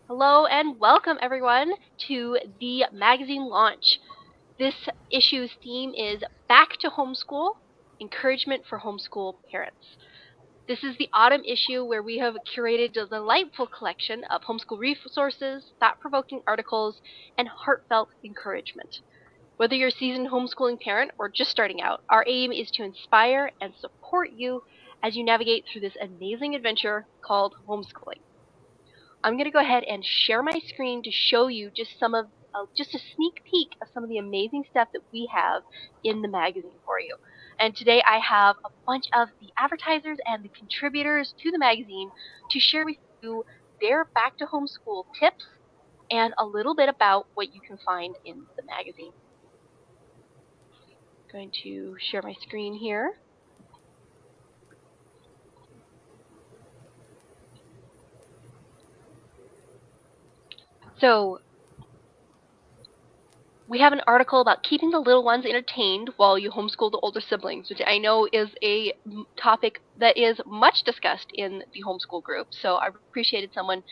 Hello and welcome everyone to the magazine launch. This issue's theme is Back to Homeschool, Encouragement for Homeschool Parents. This is the autumn issue where we have curated a delightful collection of homeschool resources, thought-provoking articles, and heartfelt encouragement. Whether you're a seasoned homeschooling parent or just starting out, our aim is to inspire and support you as you navigate through this amazing adventure called homeschooling. I'm going to go ahead and share my screen to show you just a sneak peek of some of the amazing stuff that we have in the magazine for you. And today I have a bunch of the advertisers and the contributors to the magazine to share with you their back to homeschool tips and a little bit about what you can find in the magazine. I'm going to share my screen here. So we have an article about keeping the little ones entertained while you homeschool the older siblings, which I know is a topic that is much discussed in the homeschool group. So I appreciated someone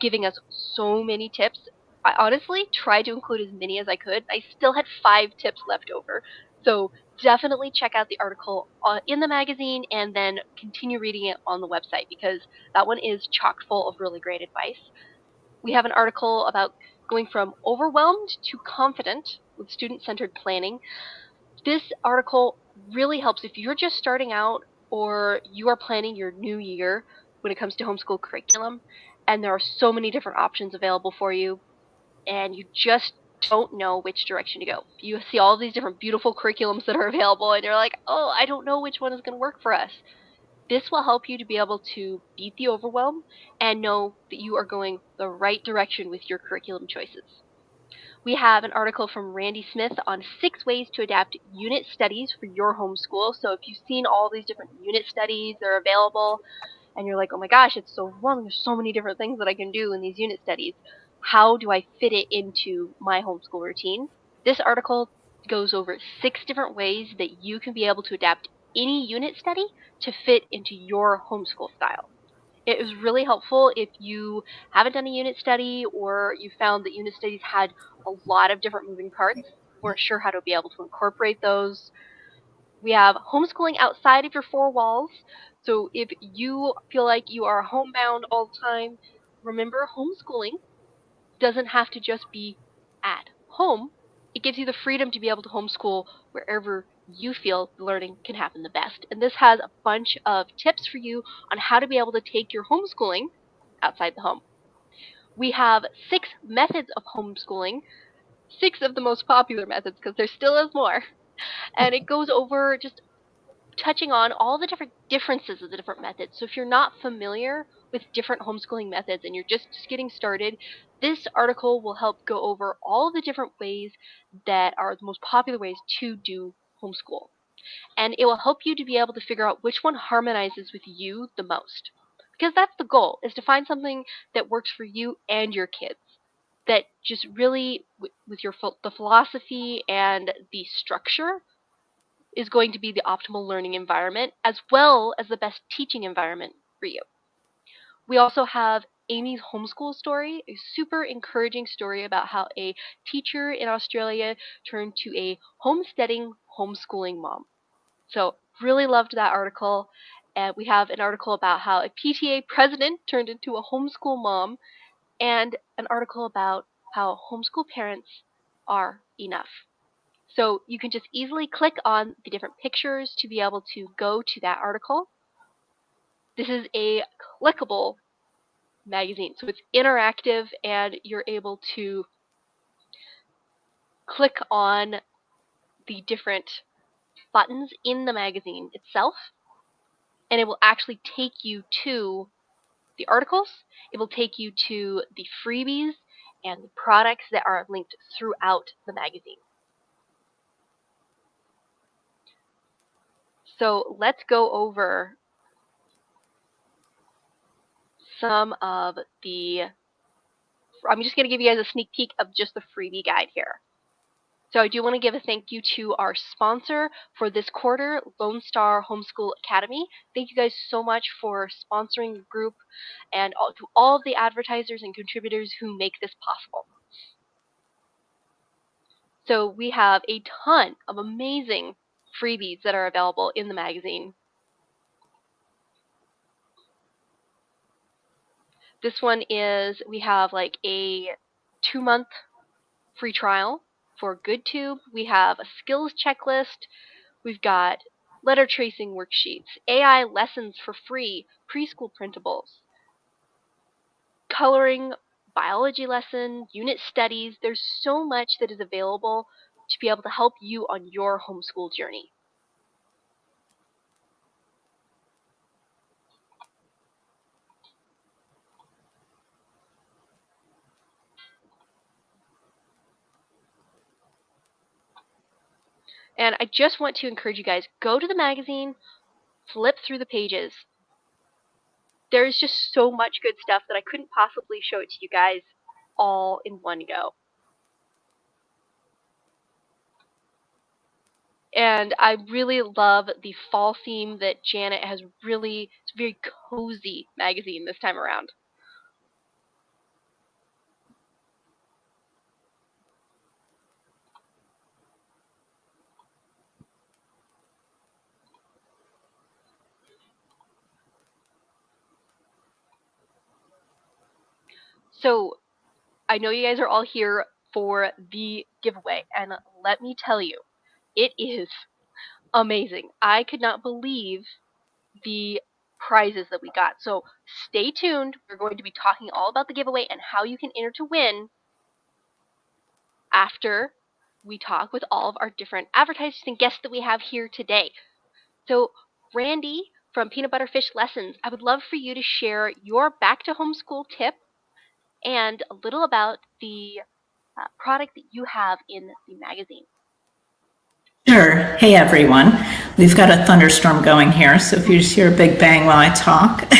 giving us so many tips. I honestly tried to include as many as I could. I still had 5 tips left over. So definitely check out the article in the magazine and then continue reading it on the website because that one is chock full of really great advice. We have an article about going from overwhelmed to confident with student-centered planning. This article really helps if you're just starting out or you are planning your new year when it comes to homeschool curriculum, and there are so many different options available for you, and you just don't know which direction to go. You see all these different beautiful curriculums that are available, and you're like, oh, I don't know which one is going to work for us. This will help you to be able to beat the overwhelm and know that you are going the right direction with your curriculum choices. We have an article from Randy Smith on 6 ways to adapt unit studies for your homeschool. So if you've seen all these different unit studies that are available and you're like, oh my gosh, it's so overwhelming, there's so many different things that I can do in these unit studies. How do I fit it into my homeschool routine? This article goes over 6 different ways that you can be able to adapt any unit study to fit into your homeschool style. It is really helpful if you haven't done a unit study or you found that unit studies had a lot of different moving parts, weren't sure how to be able to incorporate those. We have homeschooling outside of your 4 walls. So if you feel like you are homebound all the time, remember homeschooling doesn't have to just be at home. It gives you the freedom to be able to homeschool wherever you feel the learning can happen the best. And this has a bunch of tips for you on how to be able to take your homeschooling outside the home. We have 6 methods of homeschooling, 6 of the most popular methods because there still is more. And it goes over just touching on all the different differences of the different methods. So if you're not familiar with different homeschooling methods and you're just getting started, this article will help go over all the different ways that are the most popular ways to do homeschool. And it will help you to be able to figure out which one harmonizes with you the most. Because that's the goal, is to find something that works for you and your kids. That just really, with the philosophy and the structure, is going to be the optimal learning environment as well as the best teaching environment for you. We also have Amy's homeschool story, a super encouraging story about how a teacher in Australia turned to a homesteading homeschooling mom. So really loved that article. And we have an article about how a PTA president turned into a homeschool mom and an article about how homeschool parents are enough. So you can just easily click on the different pictures to be able to go to that article. This is a clickable magazine, so it's interactive and you're able to click on the different buttons in the magazine itself, and it will actually take you to the articles, it will take you to the freebies and the products that are linked throughout the magazine. So let's go over some of the, I'm just going to give you guys a sneak peek of just the freebie guide here. So I do want to give a thank you to our sponsor for this quarter, Lone Star Homeschool Academy. Thank you guys so much for sponsoring the group and to all of the advertisers and contributors who make this possible. So we have a ton of amazing freebies that are available in the magazine. This one is, we have like a 2-month free trial for GoodTube. We have a skills checklist. We've got letter tracing worksheets, AI lessons for free, preschool printables, coloring, biology lesson, unit studies. There's so much that is available to be able to help you on your homeschool journey. And I just want to encourage you guys, go to the magazine, flip through the pages. There's just so much good stuff that I couldn't possibly show it to you guys all in one go. And I really love the fall theme that Janet has really, it's a very cozy magazine this time around. So I know you guys are all here for the giveaway, and let me tell you, it is amazing. I could not believe the prizes that we got. So stay tuned. We're going to be talking all about the giveaway and how you can enter to win after we talk with all of our different advertisers and guests that we have here today. So Randy from Peanut Butter Fish Lessons, I would love for you to share your back to homeschool tip and a little about the product that you have in the magazine. Sure. Hey, everyone. We've got a thunderstorm going here, so if you just hear a big bang while I talk,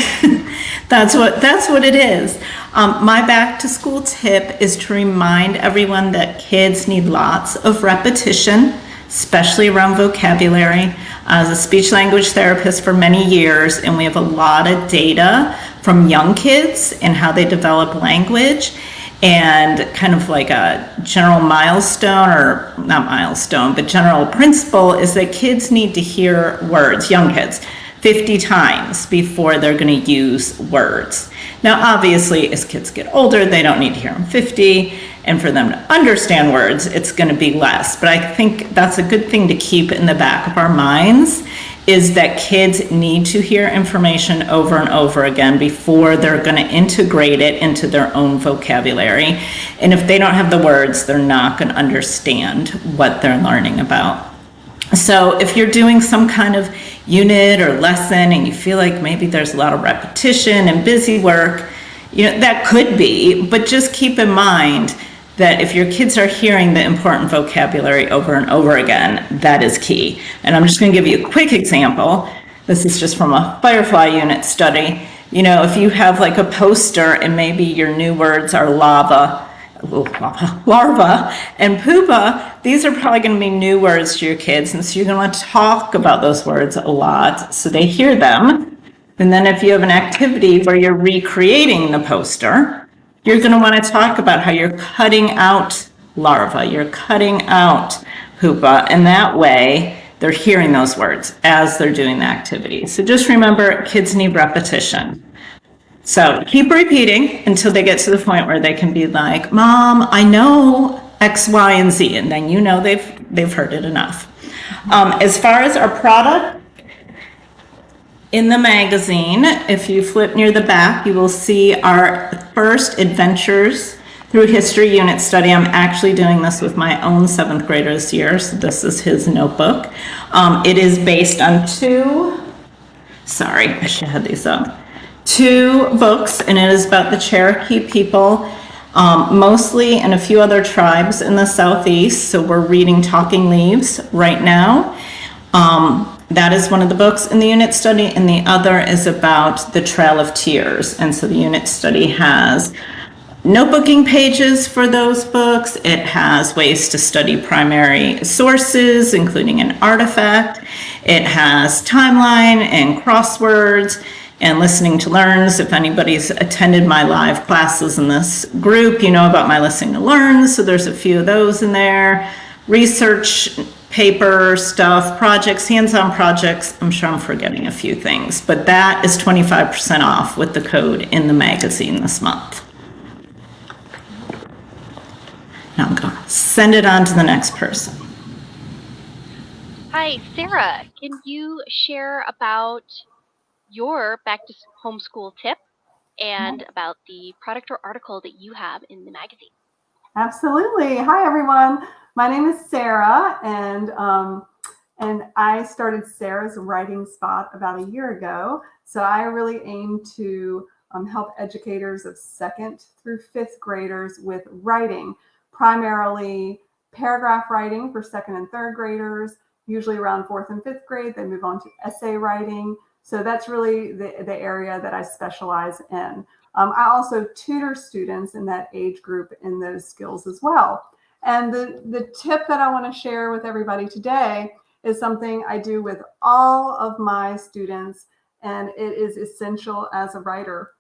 that's what it is. My back to school tip is to remind everyone that kids need lots of repetition, especially around vocabulary. As a speech language therapist for many years, and we have a lot of data from young kids and how they develop language. And kind of like a general milestone, or not milestone, but general principle is that kids need to hear words, young kids, 50 times before they're going to use words. Now, obviously, as kids get older, they don't need to hear them 50, and for them to understand words, it's going to be less. But I think that's a good thing to keep in the back of our minds, is that kids need to hear information over and over again before they're going to integrate it into their own vocabulary. And if they don't have the words, they're not going to understand what they're learning about. So if you're doing some kind of unit or lesson and you feel like maybe there's a lot of repetition and busy work, that could be, but just keep in mind that if your kids are hearing the important vocabulary over and over again, that is key. And I'm just going to give you a quick example. This is just from a Firefly unit study. If you have like a poster and maybe your new words are larva, and pupa, these are probably going to be new words to your kids. And so you're going to want to talk about those words a lot so they hear them. And then if you have an activity where you're recreating the poster, you're going to want to talk about how you're cutting out larva, you're cutting out pupa, and that way they're hearing those words as they're doing the activity. So just remember, kids need repetition. So keep repeating until they get to the point where they can be like, Mom, I know X, Y, and Z, and then they've heard it enough. As far as our product, in the magazine, if you flip near the back, you will see our first Adventures Through History unit study. I'm actually doing this with my own 7th grader this year, so this is his notebook. It is based on two books, and it is about the Cherokee people, mostly, and a few other tribes in the Southeast. So we're reading Talking Leaves right now. That is one of the books in the unit study, and the other is about the Trail of Tears. And so the unit study has notebooking pages for those books. It has ways to study primary sources, including an artifact. It has timeline and crosswords and listening to learns. If anybody's attended my live classes in this group, you know about my listening to learns. So there's a few of those in there. Research paper stuff, projects, hands-on projects. I'm sure I'm forgetting a few things, but that is 25% off with the code in the magazine this month. Now I'm going to send it on to the next person. Hi, Sarah. Can you share about your back to homeschool tip and about the product or article that you have in the magazine? Absolutely. Hi, everyone. My name is Sarah, and I started Sarah's Writing Spot about a year ago. So I really aim to help educators of 2nd through 5th graders with writing, primarily paragraph writing for 2nd and 3rd graders. Usually around 4th and 5th grade, they move on to essay writing. So that's really the area that I specialize in. I also tutor students in that age group in those skills as well. And the tip that I want to share with everybody today is something I do with all of my students, and it is essential as a writer.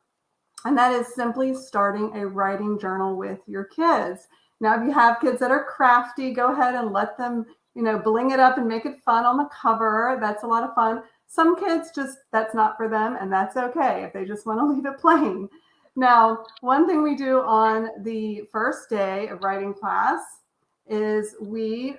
And that is simply starting a writing journal with your kids. Now, if you have kids that are crafty, go ahead and let them, bling it up and make it fun on the cover. That's a lot of fun. Some kids that's not for them, and that's okay if they just want to leave it plain. Now, one thing we do on the first day of writing class is you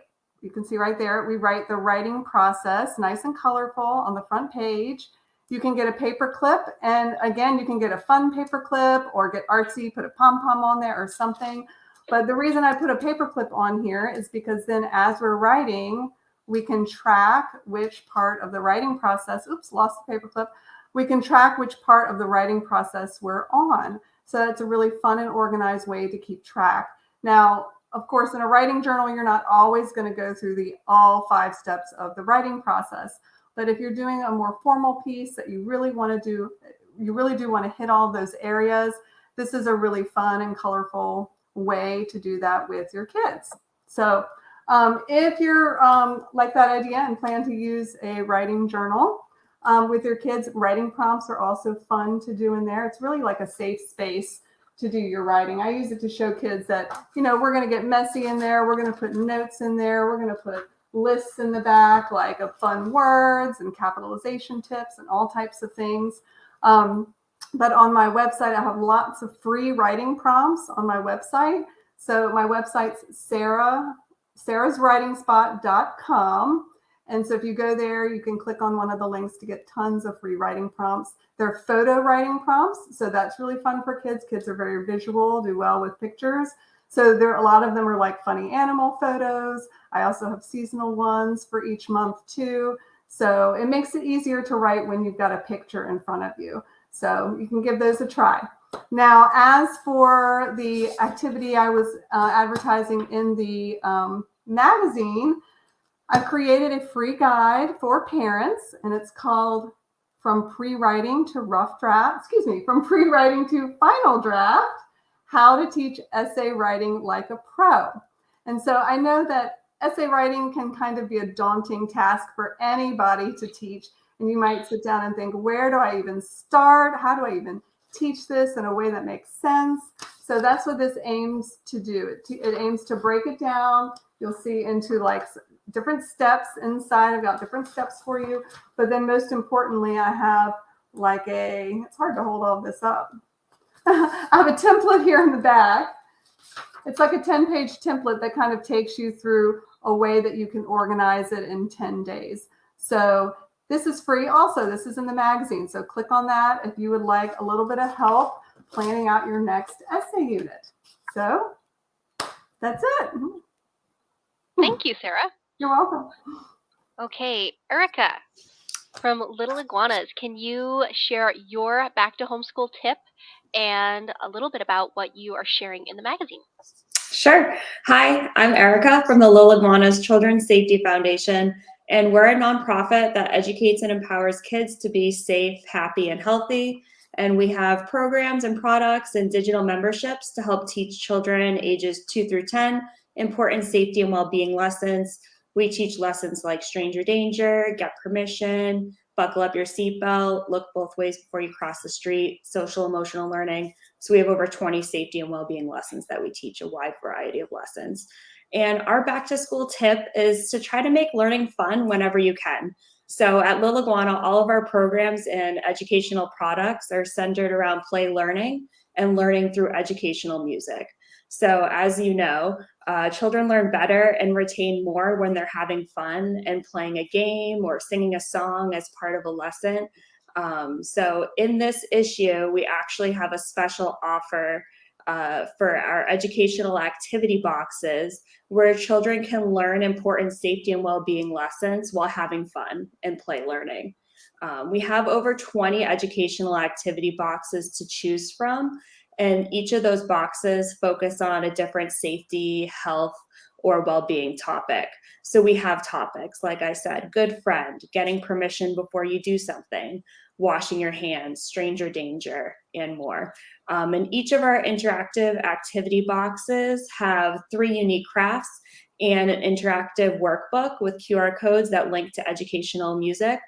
can see right there, we write the writing process nice and colorful on the front page. You can get a paper clip, and again, you can get a fun paper clip or get artsy, put a pom-pom on there or something. But the reason I put a paper clip on here is because then as we're writing, we can track which part of the writing process, lost the paper clip. We can track which part of the writing process we're on. So that's a really fun and organized way to keep track. Now, of course, in a writing journal, you're not always going to go through all 5 steps of the writing process. But if you're doing a more formal piece that you really do want to hit all those areas, this is a really fun and colorful way to do that with your kids. So if you're like that idea and plan to use a writing journal with your kids, writing prompts are also fun to do in there. It's really like a safe space to do your writing. I use it to show kids that, we're going to get messy in there. We're going to put notes in there. We're going to put lists in the back, like of fun words and capitalization tips and all types of things. But on my website, I have lots of free writing prompts on my website. So my website's sarahswritingspot.com. And so if you go there, you can click on one of the links to get tons of free writing prompts. They're photo writing prompts. So that's really fun for kids. Kids are very visual, do well with pictures. So a lot of them are like funny animal photos. I also have seasonal ones for each month too. So it makes it easier to write when you've got a picture in front of you. So you can give those a try. Now, as for the activity I was advertising in the magazine, I've created a free guide for parents, and it's called From Pre-Writing to Final Draft, How to Teach Essay Writing Like a Pro. And so I know that essay writing can kind of be a daunting task for anybody to teach. And you might sit down and think, where do I even start? How do I even teach this in a way that makes sense? So that's what this aims to do. It aims to break it down. You'll see into like different steps inside. I've got different steps for you. But then most importantly, I have like it's hard to hold all this up. I have a template here in the back. It's like a 10-page template that kind of takes you through a way that you can organize it in 10 days. So this is free also. This is in the magazine. So click on that if you would like a little bit of help planning out your next essay unit. So that's it. Thank you, Sarah. You're welcome. Okay, Erica from Little Iguanas, can you share your back to homeschool tip and a little bit about what you are sharing in the magazine? Sure. Hi, I'm Erica from the Little Iguanas Children's Safety Foundation, and we're a nonprofit that educates and empowers kids to be safe, happy, and healthy. And we have programs and products and digital memberships to help teach children ages 2 through 10 important safety and well-being lessons. We teach lessons like stranger danger, get permission, buckle up your seatbelt, look both ways before you cross the street, social emotional learning. So we have over 20 safety and well-being lessons that we teach, a wide variety of lessons. And our back to school tip is to try to make learning fun whenever you can. So at Lil Iguana, all of our programs and educational products are centered around play learning and learning through educational music. So as you know, children learn better and retain more when they're having fun and playing a game or singing a song as part of a lesson. So in this issue, we actually have a special offer for our educational activity boxes where children can learn important safety and well-being lessons while having fun and play learning. We have over 20 educational activity boxes to choose from, and each of those boxes focus on a different safety, health, or well-being topic. So we have topics, like I said, good friend, getting permission before you do something, washing your hands, stranger danger, and more. And each of our interactive activity boxes have 3 unique crafts and an interactive workbook with QR codes that link to educational music.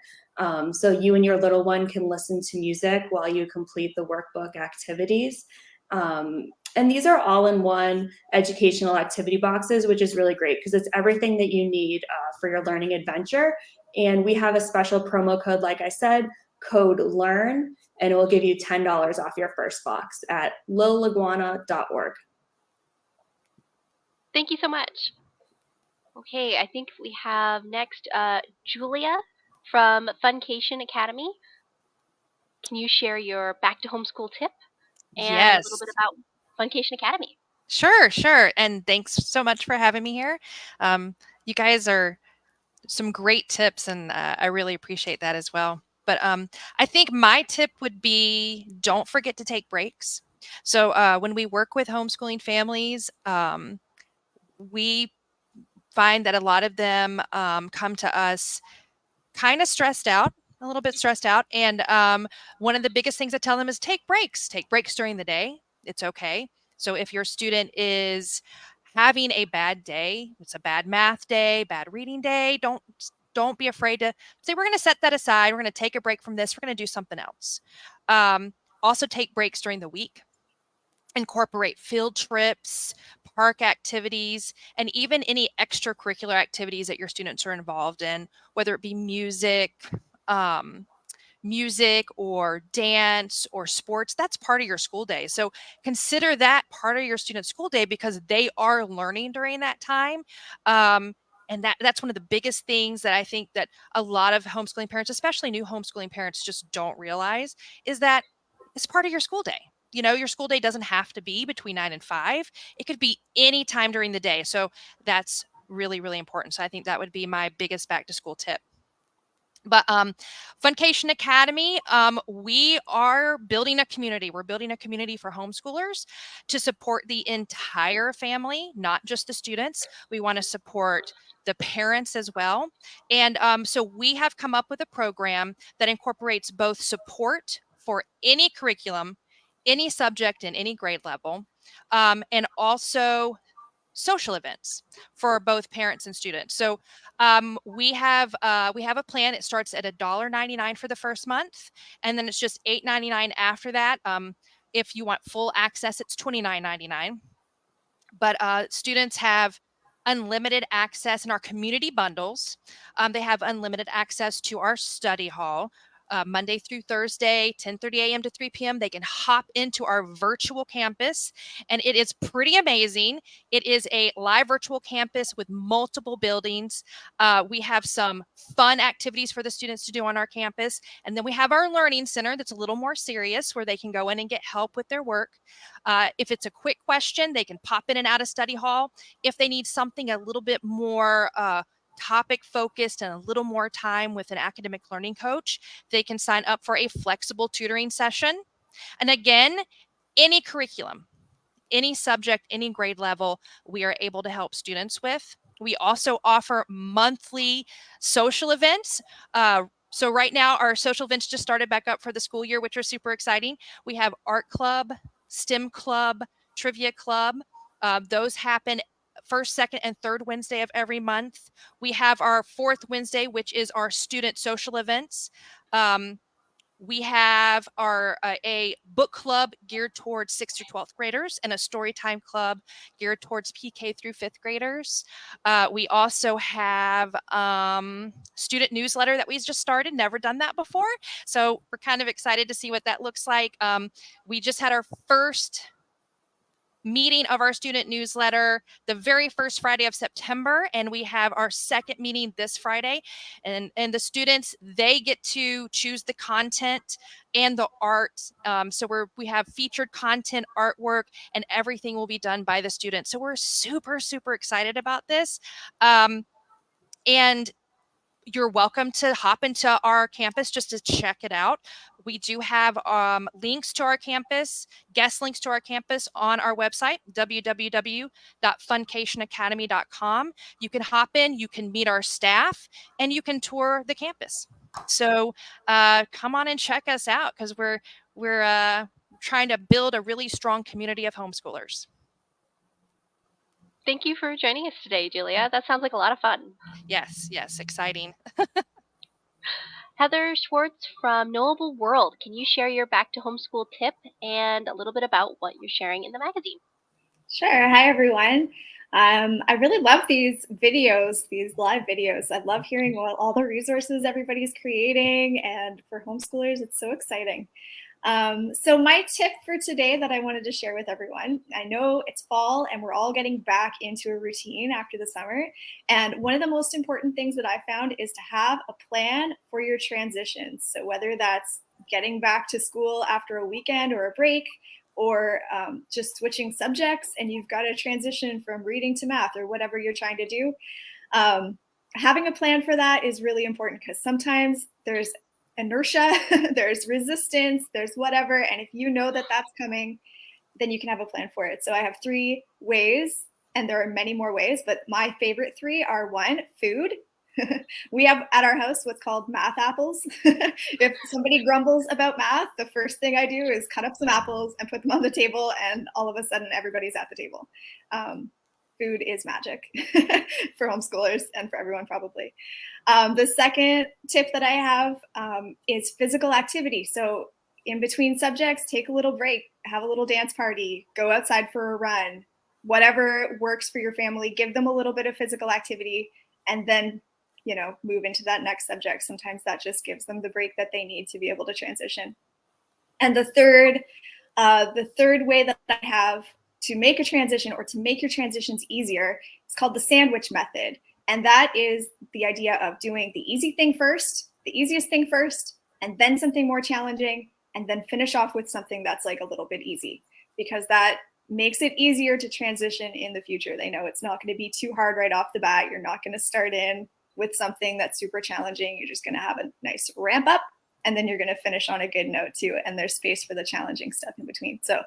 So you and your little one can listen to music while you complete the workbook activities. And these are all-in-one educational activity boxes, which is really great because it's everything that you need for your learning adventure. And we have a special promo code, like I said, code LEARN, and it will give you $10 off your first box at liliguana.org. Thank you so much. Okay, I think we have next Julia from Funcation Academy. Can you share your back to homeschool tip and a little Yes. bit about Funcation Academy? Sure. And thanks so much for having me here. You guys are some great tips, and I really appreciate that as well. But I think my tip would be don't forget to take breaks. So when we work with homeschooling families, we find that a lot of them come to us kind of stressed out, a little bit stressed out. And one of the biggest things I tell them is take breaks during the day. It's okay. So if your student is having a bad day, it's a bad math day, bad reading day, don't be afraid to say, we're going to set that aside. We're going to take a break from this. We're going to do something else. Also take breaks during the week. Incorporate field trips, park activities, and even any extracurricular activities that your students are involved in, whether it be um, music or dance or sports. That's part of your school day. So consider that part of your student's school day because they are learning during that time. And that's one of the biggest things that I think that a lot of homeschooling parents, especially new homeschooling parents, just don't realize is that it's part of your school day. You know, your school day doesn't have to be between 9 and 5. It could be any time during the day. So that's really, really important. So I think that would be my biggest back to school tip. But Funcation Academy, we are building a community. We're building a community for homeschoolers to support the entire family, not just the students. We want to support the parents as well. And so we have come up with a program that incorporates both support for any curriculum, any subject, and any grade level, and also social events for both parents and students. So we have a plan. It starts at $1.99 for the first month, and then it's just $8.99 after that. If you want full access, it's $29.99. But students have unlimited access in our community bundles. They have unlimited access to our study hall. Monday through Thursday, 10:30 a.m. to 3 p.m. They can hop into our virtual campus, and it is pretty amazing. It is a live virtual campus with multiple buildings. We have some fun activities for the students to do on our campus, and then we have our learning center that's a little more serious where they can go in and get help with their work. If it's a quick question, they can pop in and out of study hall. If they need something a little bit more topic focused and a little more time with an academic learning coach, they can sign up for a flexible tutoring session. And again, any curriculum, any subject, any grade level, we are able to help students with. We also offer monthly social events. So right now our social events just started back up for the school year, which are super exciting. We have art club, STEM club, trivia club. Those happen first, second, and third Wednesday of every month. We have our fourth Wednesday, which is our student social events. We have a book club geared towards 6th through 12th graders and a story time club geared towards PK through 5th graders. We also have student newsletter that we just started, never done that before. So we're kind of excited to see what that looks like. We just had our first meeting of our student newsletter the very first Friday of September, and we have our second meeting this Friday. And the students, they get to choose the content and the art. So we have featured content, artwork, and everything will be done by the students. So we're super, super excited about this. And you're welcome to hop into our campus just to check it out. We do have links to our campus, guest links to our campus on our website, www.funcationacademy.com. You can hop in, you can meet our staff, and you can tour the campus. So come on and check us out, because we're trying to build a really strong community of homeschoolers. Thank you for joining us today, Julia. That sounds like a lot of fun. Yes, exciting. Heather Schwartz from Knowable World, can you share your back to homeschool tip and a little bit about what you're sharing in the magazine? Sure. Hi, everyone. I really love these videos, these live videos. I love hearing all the resources everybody's creating, and for homeschoolers, it's so exciting. So my tip for today that I wanted to share with everyone, I know it's fall and we're all getting back into a routine after the summer. And one of the most important things that I found is to have a plan for your transitions. So whether that's getting back to school after a weekend or a break, or just switching subjects and you've got to transition from reading to math or whatever you're trying to do. Having a plan for that is really important, because sometimes there's inertia, there's resistance, there's whatever. And if you know that that's coming, then you can have a plan for it. So I have 3 ways, and there are many more ways, but my favorite 3 are: 1, food. We have at our house what's called math apples. If somebody grumbles about math, the first thing I do is cut up some apples and put them on the table, and all of a sudden everybody's at the table. Food is magic for homeschoolers and for everyone probably. The second tip that I have is physical activity. So in between subjects, take a little break, have a little dance party, go outside for a run, whatever works for your family. Give them a little bit of physical activity, and then move into that next subject. Sometimes that just gives them the break that they need to be able to transition. And the third way that I have to make a transition, or to make your transitions easier, it's called the sandwich method. And that is the idea of doing the easy thing first, the easiest thing first, and then something more challenging, and then finish off with something that's like a little bit easy, because that makes it easier to transition in the future. They know it's not going to be too hard right off the bat. You're not going to start in with something that's super challenging. You're just going to have a nice ramp up, and then you're going to finish on a good note too. And there's space for the challenging stuff in between. So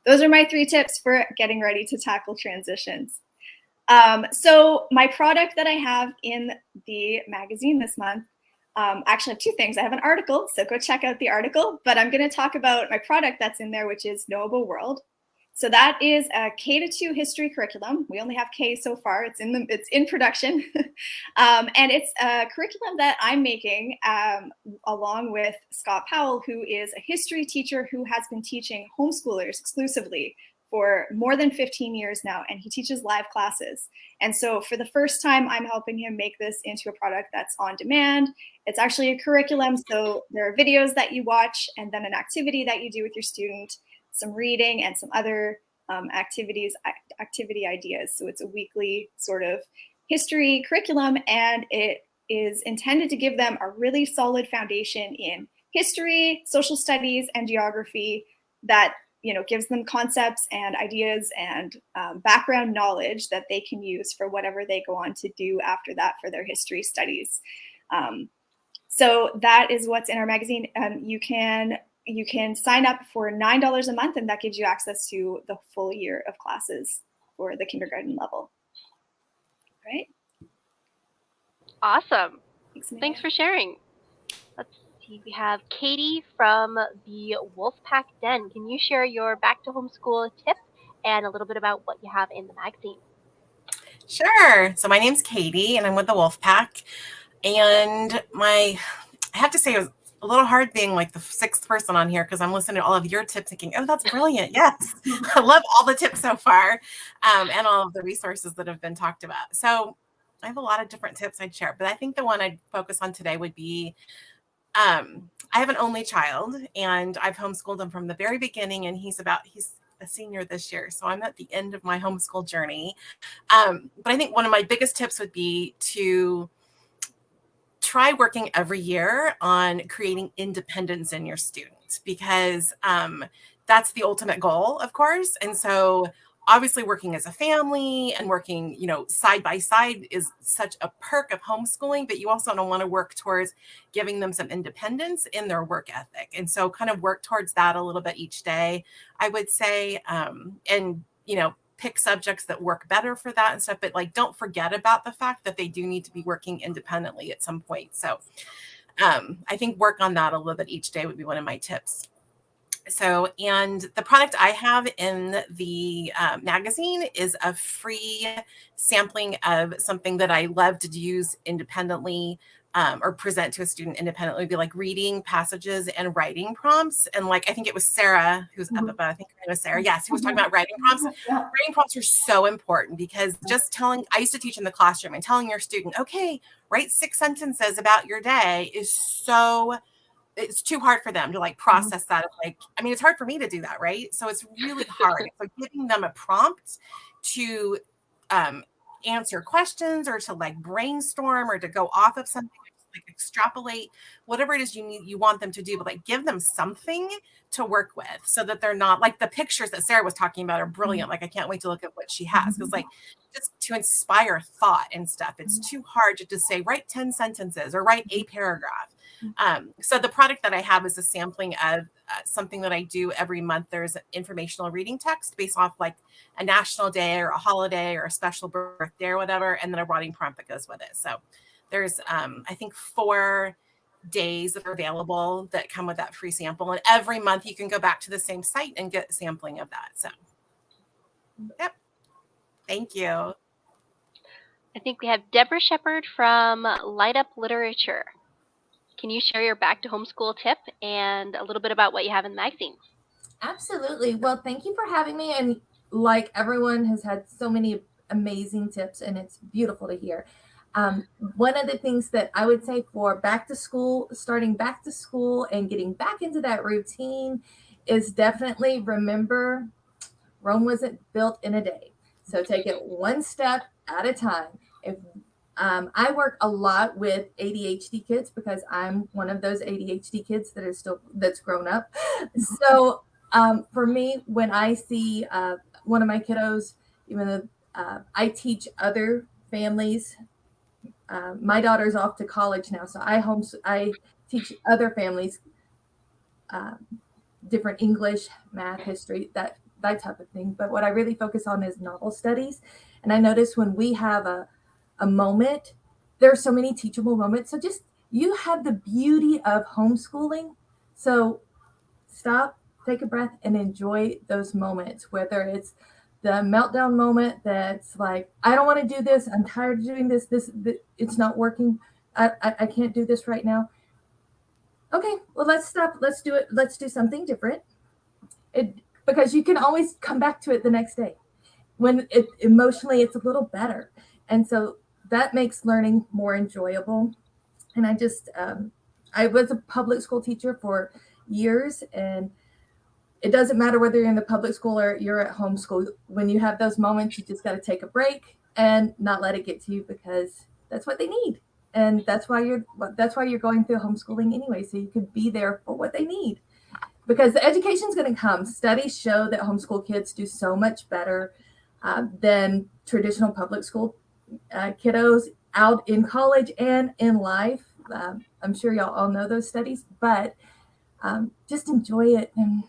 those are my 3 tips for getting ready to tackle transitions. So my product that I have in the magazine this month, actually I have 2 things. I have an article, so go check out the article, but I'm going to talk about my product that's in there, which is Knowable World. So that is a K-2 history curriculum. We only have K so far. It's in production. And it's a curriculum that I'm making along with Scott Powell, who is a history teacher who has been teaching homeschoolers exclusively for more than 15 years now, and he teaches live classes. And so for the first time, I'm helping him make this into a product that's on demand. It's actually a curriculum, so there are videos that you watch, and then an activity that you do with your student, some reading, and some other activity ideas. So it's a weekly sort of history curriculum, and it is intended to give them a really solid foundation in history, social studies, and geography that gives them concepts and ideas and background knowledge that they can use for whatever they go on to do after that for their history studies. So that is what's in our magazine. You can sign up for $9 a month, and that gives you access to the full year of classes for the kindergarten level. Right? Awesome. Thanks, Thanks for sharing. See, we have Katie from the Wolfpack Den. Can you share your back to homeschool tip and a little bit about what you have in the magazine? Sure. So my name's Katie, and I'm with the Wolfpack. And I have to say, it was a little hard being like the sixth person on here because I'm listening to all of your tips thinking, oh, that's brilliant. Yes. I love all the tips so far, and all of the resources that have been talked about. So I have a lot of different tips I'd share, but I think the one I'd focus on today would be I have an only child, and I've homeschooled him from the very beginning, and he's a senior this year. So I'm at the end of my homeschool journey. But I think one of my biggest tips would be to try working every year on creating independence in your students, because that's the ultimate goal, of course. And so obviously working as a family and working, side by side is such a perk of homeschooling, but you also don't want to work towards giving them some independence in their work ethic. And so kind of work towards that a little bit each day, I would say, and, pick subjects that work better for that and stuff, but like, don't forget about the fact that they do need to be working independently at some point. So I think work on that a little bit each day would be one of my tips. So, and the product I have in the magazine is a free sampling of something that I love to use independently, or present to a student independently. It'd be like reading passages and writing prompts. And like, I think it was Sarah who's up above, I think her name was Sarah. Yes, who was talking about writing prompts. Writing prompts are so important because I used to teach in the classroom, and telling your student, okay, write 6 sentences about your day it's too hard for them to like process that. It's hard for me to do that, right? So it's really hard. So giving them a prompt to answer questions, or to like brainstorm, or to go off of something, like extrapolate, whatever it is you want them to do, but like give them something to work with, so that they're not like the pictures that Sarah was talking about are brilliant. Like, I can't wait to look at what she has, because like just to inspire thought and stuff, it's too hard to just say write 10 sentences or write a paragraph. So the product that I have is a sampling of something that I do every month. There's an informational reading text based off like a national day or a holiday or a special birthday or whatever, and then a writing prompt that goes with it. So there's, I think, 4 days that are available that come with that free sample. And every month you can go back to the same site and get sampling of that. So, yep. Thank you. I think we have Deborah Shepard from Light Up Literature. Can you share your back to homeschool tip and a little bit about what you have in the magazine? Absolutely. Well, thank you for having me. And like, everyone has had so many amazing tips, and it's beautiful to hear. One of the things that I would say for starting back to school and getting back into that routine, is definitely remember Rome wasn't built in a day. So take it one step at a time. If I work a lot with ADHD kids, because I'm one of those ADHD kids that's grown up. So for me, when I see one of my kiddos, even though I teach other families, my daughter's off to college now, so I teach other families different English, math, history, that type of thing. But what I really focus on is novel studies. And I notice when we have a moment, there are so many teachable moments. So just, you have the beauty of homeschooling. So stop, take a breath, and enjoy those moments, whether it's the meltdown moment that's like, I don't want to do this, I'm tired of doing this, it's not working, I can't do this right now. Okay, well, let's stop, let's do something different. Because you can always come back to it the next day when emotionally it's a little better. And so that makes learning more enjoyable. And I was a public school teacher for years, and it doesn't matter whether you're in the public school or you're at homeschool. When you have those moments, you just got to take a break and not let it get to you, because that's what they need. And that's why you're going through homeschooling anyway, so you can be there for what they need. Because the education is going to come. Studies show that homeschool kids do so much better than traditional public school kiddos out in college and in life. I'm sure y'all all know those studies, but just enjoy it and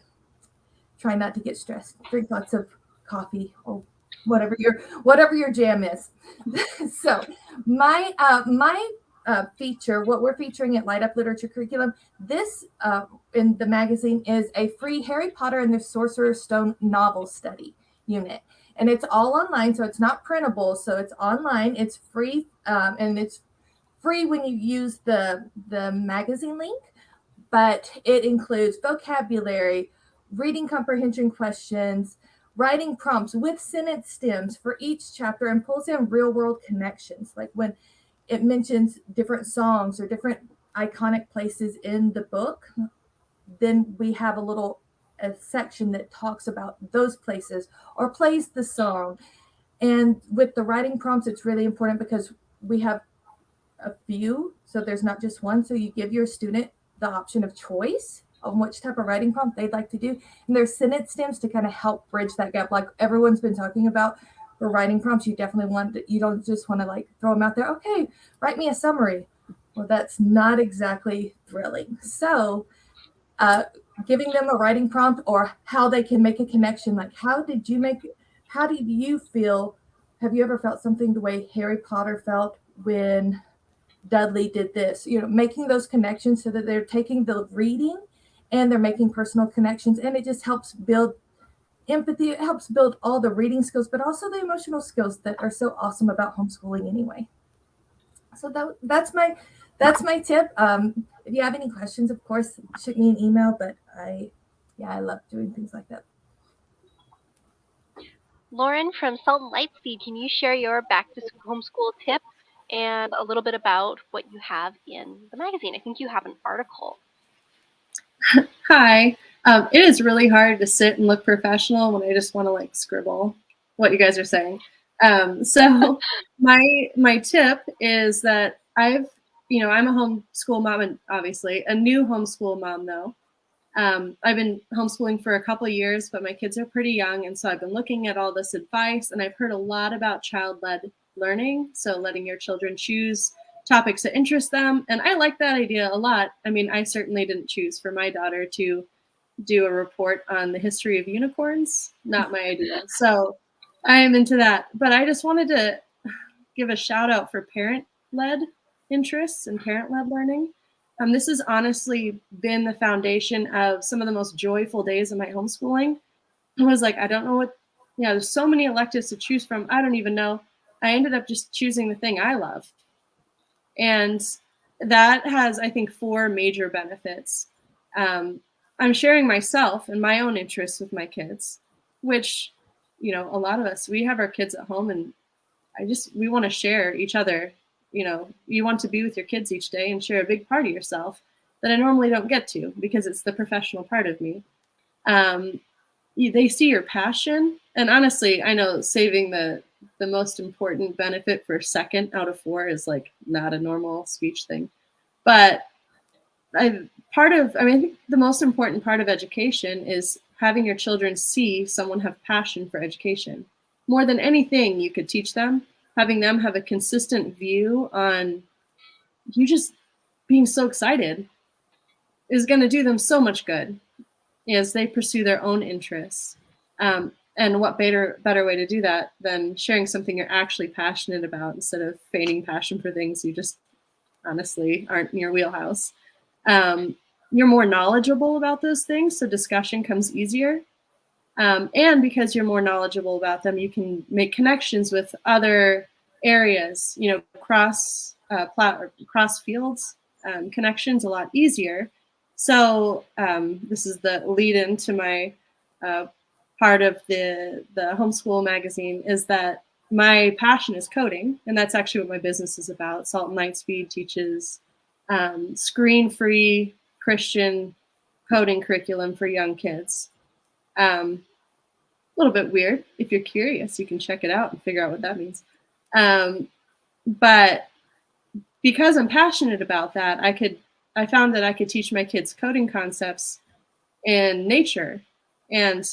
try not to get stressed. Drink lots of coffee or whatever your jam is. So my feature, what we're featuring at Light Up Literature Curriculum, this in the magazine is a free Harry Potter and the Sorcerer's Stone novel study unit. And it's all online, so it's not printable. So it's online, it's free, and it's free when you use the magazine link, but it includes vocabulary, reading comprehension questions, writing prompts with sentence stems for each chapter, and pulls in real world connections. Like when it mentions different songs or different iconic places in the book, then we have a section that talks about those places or plays the song. And with the writing prompts, it's really important because we have a few, so there's not just one. So you give your student the option of choice on which type of writing prompt they'd like to do. And there's sentence stems to kind of help bridge that gap. Like everyone's been talking about for writing prompts, you definitely you don't just want to like throw them out there. Okay, write me a summary. Well, that's not exactly thrilling. So giving them a writing prompt or how they can make a connection. Like, how did you feel? Have you ever felt something the way Harry Potter felt when Dudley did this? Making those connections so that they're taking the reading and they're making personal connections. And it just helps build empathy. It helps build all the reading skills, but also the emotional skills that are so awesome about homeschooling anyway. So that's my tip. If you have any questions, of course, shoot me an email, but I love doing things like that. Lauren from Salt and Lightspeed, can you share your back to homeschool tip and a little bit about what you have in the magazine? I think you have an article. Hi. It is really hard to sit and look professional when I just want to like scribble what you guys are saying. So my tip is that I'm a homeschool mom, and obviously a new homeschool mom though. I've been homeschooling for a couple of years, but my kids are pretty young. And so I've been looking at all this advice, and I've heard a lot about child-led learning. So letting your children choose topics that interest them. And I like that idea a lot. I mean, I certainly didn't choose for my daughter to do a report on the history of unicorns. Not my idea. So I am into that. But I just wanted to give a shout out for parent-led interests and parent-led learning. This has honestly been the foundation of some of the most joyful days of my homeschooling. I was like, I don't know what, there's so many electives to choose from. I don't even know. I ended up just choosing the thing I love. And that has, I think, 4 major benefits. I'm sharing myself and my own interests with my kids, which, a lot of us, we have our kids at home, and we want to share each other. You want to be with your kids each day and share a big part of yourself that I normally don't get to because it's the professional part of me. They see your passion. And honestly, I know saving the most important benefit for second out of 4 is like not a normal speech thing. But I think the most important part of education is having your children see someone have passion for education. More than anything you could teach them, having them have a consistent view on you just being so excited is going to do them so much good as they pursue their own interests. And what better way to do that than sharing something you're actually passionate about instead of feigning passion for things you just honestly aren't in your wheelhouse. You're more knowledgeable about those things, so discussion comes easier. And because you're more knowledgeable about them, you can make connections with other areas, cross fields, connections a lot easier. So this is the lead into my part of the homeschool magazine, is that my passion is coding, and that's actually what my business is about. Salt and Lightspeed teaches screen-free Christian coding curriculum for young kids. A little bit weird. If you're curious, you can check it out and figure out what that means. But because I'm passionate about that, I found that I could teach my kids coding concepts in nature and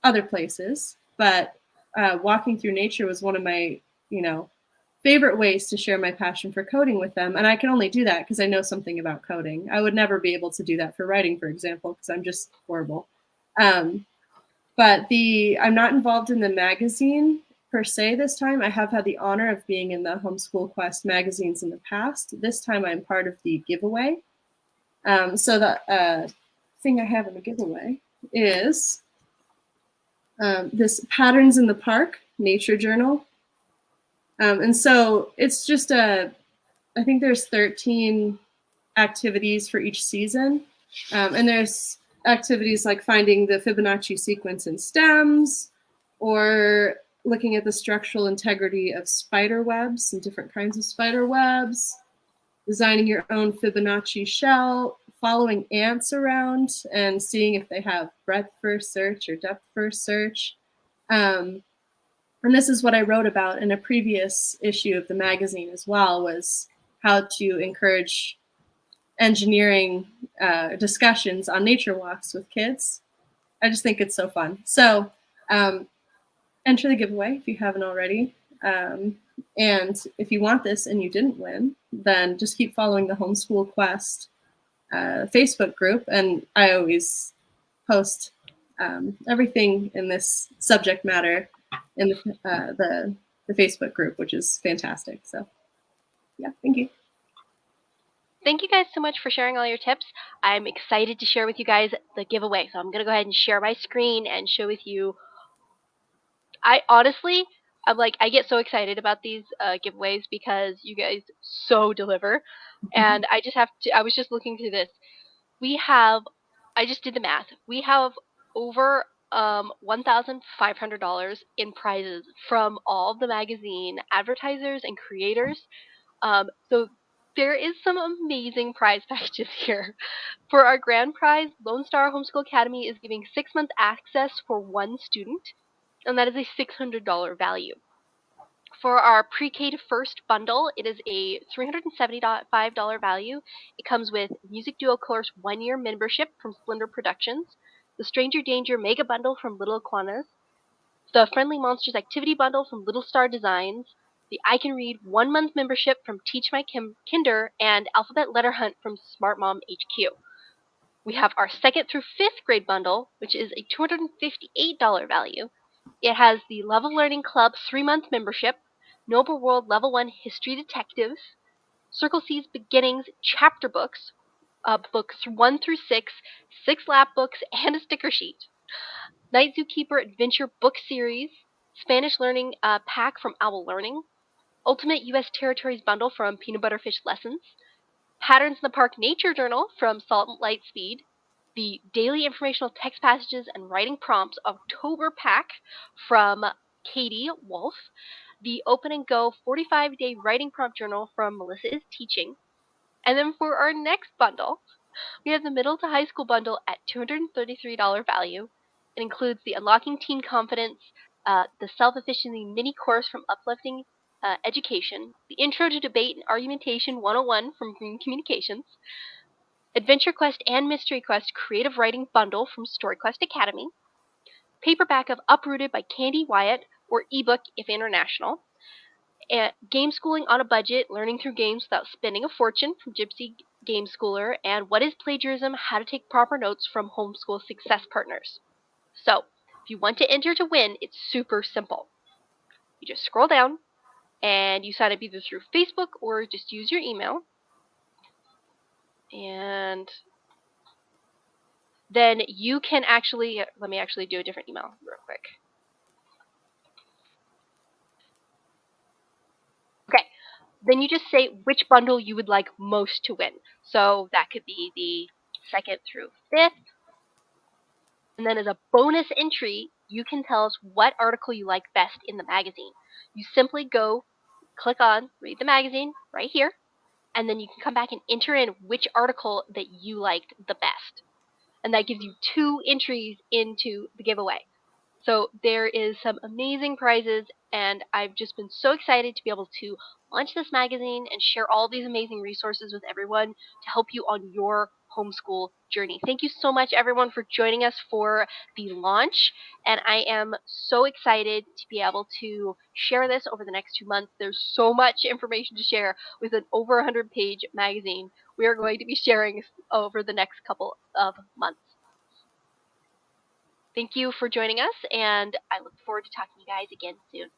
other places. But walking through nature was one of my, favorite ways to share my passion for coding with them. And I can only do that because I know something about coding. I would never be able to do that for writing, for example, because I'm just horrible. But I'm not involved in the magazine per se this time. I have had the honor of being in the Homeschool Quest magazines in the past. This time I'm part of the giveaway. So the thing I have in the giveaway is this Patterns in the Park nature journal. And so it's just I think there's 13 activities for each season. And there's activities like finding the Fibonacci sequence in stems, or looking at the structural integrity of spider webs and different kinds of spider webs, designing your own Fibonacci shell, following ants around and seeing if they have breadth first search or depth first search. And this is what I wrote about in a previous issue of the magazine as well, was how to encourage engineering discussions on nature walks with kids. I just think it's so fun. So enter the giveaway if you haven't already. And if you want this and you didn't win, then just keep following the Homeschool Quest Facebook group. And I always post everything in this subject matter in the Facebook group, which is fantastic. So yeah, thank you. Thank you guys so much for sharing all your tips. I'm excited to share with you guys the giveaway. So I'm going to go ahead and share my screen and show with you. I get so excited about these giveaways because you guys so deliver. And I was just looking through this. I just did the math. We have over $1,500 in prizes from all the magazine advertisers and creators. So there is some amazing prize packages here. For our grand prize, Lone Star Homeschool Academy is giving 6-month access for one student, and that is a $600 value. For our pre-K to first bundle, it is a $375 value. It comes with music duo course 1-year membership from Splendor Productions, the Stranger Danger Mega Bundle from Little Iguanas, the Friendly Monsters Activity Bundle from Little Star Designs, the I Can Read 1-month membership from Teach My Kinder, and Alphabet Letter Hunt from Smart Mom HQ. We have our 2nd through 5th grade bundle, which is a $258 value. It has the Level Learning Club 3-month membership, Noble World Level 1 History Detectives, Circle C's Beginnings chapter books, books 1 through 6, 6 lap books, and a sticker sheet. Night Zookeeper Adventure Book Series, Spanish Learning Pack from Owl Learning, Ultimate U.S. Territories Bundle from Peanut Butterfish Lessons, Patterns in the Park Nature Journal from Salt and Light Speed, the Daily Informational Text Passages and Writing Prompts October Pack from Katie Wolf, the Open and Go 45-day Writing Prompt Journal from Melissa is Teaching, and then for our next bundle, we have the Middle to High School Bundle at $233 value. It includes the Unlocking Teen Confidence, the Self-Efficiency Mini Course from Uplifting Education, the Intro to Debate and Argumentation 101 from Green Communications, Adventure Quest and Mystery Quest Creative Writing Bundle from StoryQuest Academy, paperback of Uprooted by Candy Wyatt, or ebook if international, Game Schooling on a Budget, Learning Through Games Without Spending a Fortune from Gypsy Game Schooler, and What is Plagiarism? How to Take Proper Notes from Homeschool Success Partners. So, if you want to enter to win, it's super simple. You just scroll down, and you sign up either through Facebook or just use your email. And then you can let me actually do a different email real quick. Okay, then you just say which bundle you would like most to win. So that could be the 2nd through 5th. And then as a bonus entry, you can tell us what article you like best in the magazine. You simply go, click on Read the Magazine right here, and then you can come back and enter in which article that you liked the best. And that gives you 2 entries into the giveaway. So there is some amazing prizes, and I've just been so excited to be able to launch this magazine and share all these amazing resources with everyone to help you on your homeschool journey. Thank you so much, everyone, for joining us for the launch, and I am so excited to be able to share this over the next 2 months. There's so much information to share with an over 100-page magazine we are going to be sharing over the next couple of months. Thank you for joining us, and I look forward to talking to you guys again soon.